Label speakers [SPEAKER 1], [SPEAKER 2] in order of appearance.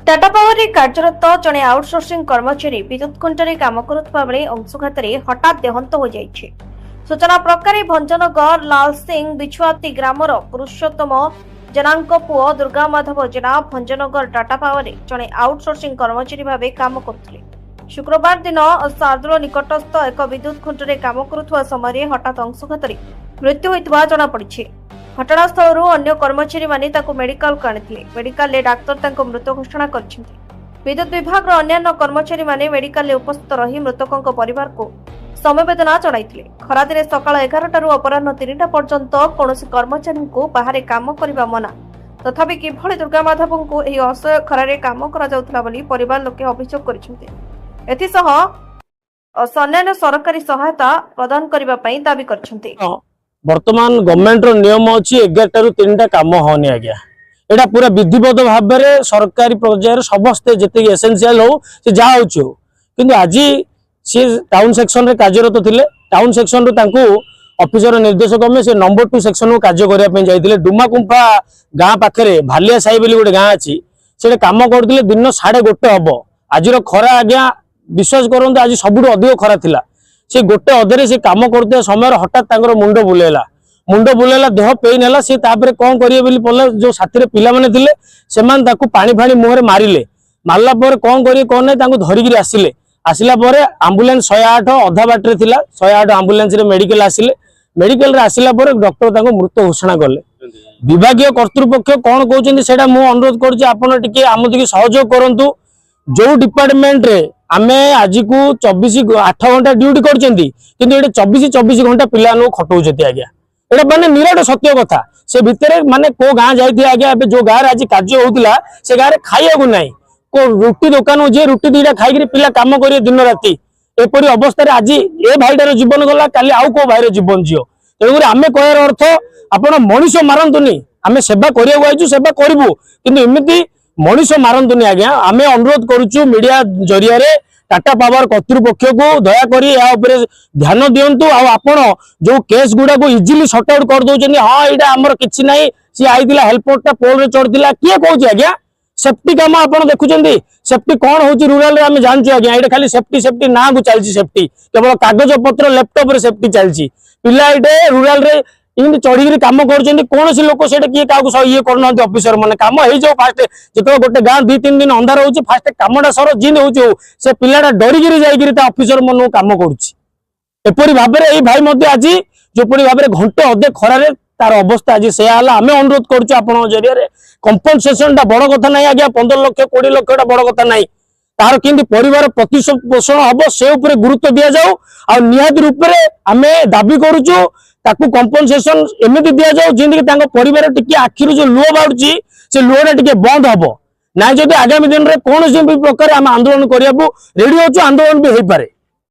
[SPEAKER 1] Tata power कार्यरत जड़े outsourcing कर्मचारी विद्युत खुंटे काम करुवा बेले अंशुघात हठात देहांत हो जाइए। सूचना प्रकार भंजनगर लाल सिंह बिछुआती ग्रामर पुरुषोत्तम जेना पुओ दुर्गा माधव जेना भंजनगर टाटा पावर जड़े आउटसोर्सिंग कर्मचारी भाव काम करते। शुक्रवार दिन सार्दुल निकटस्थ एक विद्युत खुंटे काम करुवा समय हठात अंशुघात मृत्यु होता जमापड़ी। घटनास्थल अन्य कर्मचारी माने मेडिकल को आनिथिले। मेडिकल डाक्तर मृत घोषणा कर। विद्युत विभाग अन्य कर्मचारी माने मेडिकल उपस्थित रही मृतकों परिवार को समवेदना जणाइथिले। खरादिने सकाळ 11 अपराह्न 3टा पर्यंत कौन कर्मचारी को बाहर काम करने मना, तथापि किभଳି दुर्गा माधव को यह असह्य खरारे काम करा जाउथला बोली परिवार लोके अभियोग करिसेंते। एथिसह अन्य सरकारी सहायता प्रदान करबा पई दाबी करछन्ते।
[SPEAKER 2] वर्तमान गवर्नमेंट रो नियम अछि 11 रु 3टा काम होनी आज्ञा। एटा पूरा विधिवत भाव में सरकारी पर्यायर समस्ते जते एसेंशियल हो से जा होछि हो, किंतु आज सी टाउन सेक्शन रे कार्यरत थिले। टाउन सेक्शन रो तांको ऑफिसर निर्देशक में से नंबर 2 सेक्शन को कार्य करिया पे जाइथिले। डुमाकुंफा गाँ पाखरे भालिया साई बोली गोटे गाँ अछि, से काम करथिले। दिन 1:30 हबो। आजिर खरा आज्ञा विश्वास करंतु आज सबुठ अधिक खरा थिला। से गोटे अधे से काम करते समय हठात मुंड बुलेला देह पेन है। सी कौन करेंगे पड़े जो साथी पिला माने थिले से पानी फाणी मुहर मारे मारला कौन करेंगे कौन नहीं धरिकी आसिले। आसला आंबुलांस 108 अधा बाटे थिला। 108 आंबुलांस रे मेडिकल आसिले। मेडिकल रे आसिला डॉक्टर मृत घोषणा कले। विभागीय कर्तृपक्ष कौन कहते हैं मुझे अनुरोध कर सहयोग करूँ। जो डिपार्टमेंट रे आमे आज को 8 घंटा ड्यूटी करछंती, किंतु एटे 24 घंटा पिला खटौछंती आज्ञा। एटा माने निराट सत्य कथा। से भितरे माने को गाँ जाइथि आज्ञा। एबे जो गाँ आज कार्य होउतिला से गाँ रे खाइया को नाही, को रुटी दुकान जे रुटी दीटा खाइकरी पिला काम करिए दिन राति। एपरि अवस्था रे आज ए भाईटार जीवन गला, काली आउ को भाईर जीवन जियो। तेणुकरी आमे कहर अर्थ आपण मनुष्य मारंतुनी। आमे सेवा करिया आइछु, सेवा करिवु, किंतु एमिति मनुष्य मारंतुनी आज्ञा। आमे अनुरोध करूछु मीडिया जरिया रे टाटा पावर कर्तृपक्ष को दयाकोरी या ध्यान दिंतु। आपण जो केस गुड़ा को इजिली सॉर्ट आउट कर दौरान। हाँ यहाँ आमर कि ना सी आई हेल्परटा पोल रे चढ़ा किए कौन आज्ञा। सेफ्टी काम आप देखुं। सेफ्टी कौन हो रूराल आम जानू आज्ञा। ये खाली सेफ्टी सेफ्टी ना को चलती। सेफ्टी केवल कागज पत्र लैपटॉप रे सेफ्टी चलती। पिला ये रूराल रे इमती चढ़ी काम कर कौन लोक से किए क्या ये करना ऑफिसर मैंने कम हो जाओ। फास्ट जो गोटे गाँ 2-3 दिन अंधार हो फास्ट कमटा सर जिन हो से पिलाटा डरिकी जाकर ऑफिसर मन कम करपरी भाव में। भाई आज जोपरी भाव में घंटे अधे खरारे तार अवस्था आज से आम अनुरोध करूँ जरिया कंपनसेशन बड़ कथा ना आज्ञा। 15 लाख 20 लाख बड़ कथा ना। तार कि परिवार प्रतिपोषण हम से गुरुत्व दि जाऊ। आ निहाती रूप से आम दाबी करुचु ताकू कंपनसेशन एमती दि जाऊ जिंदगी परिवार टिके आखिर जो लुह बाहर से लुहटा टिके बंद हम ना। जब आगामी दिन में कौन प्रकार आम आंदोलन करने रेडी हो आंदोलन भी हो पारे।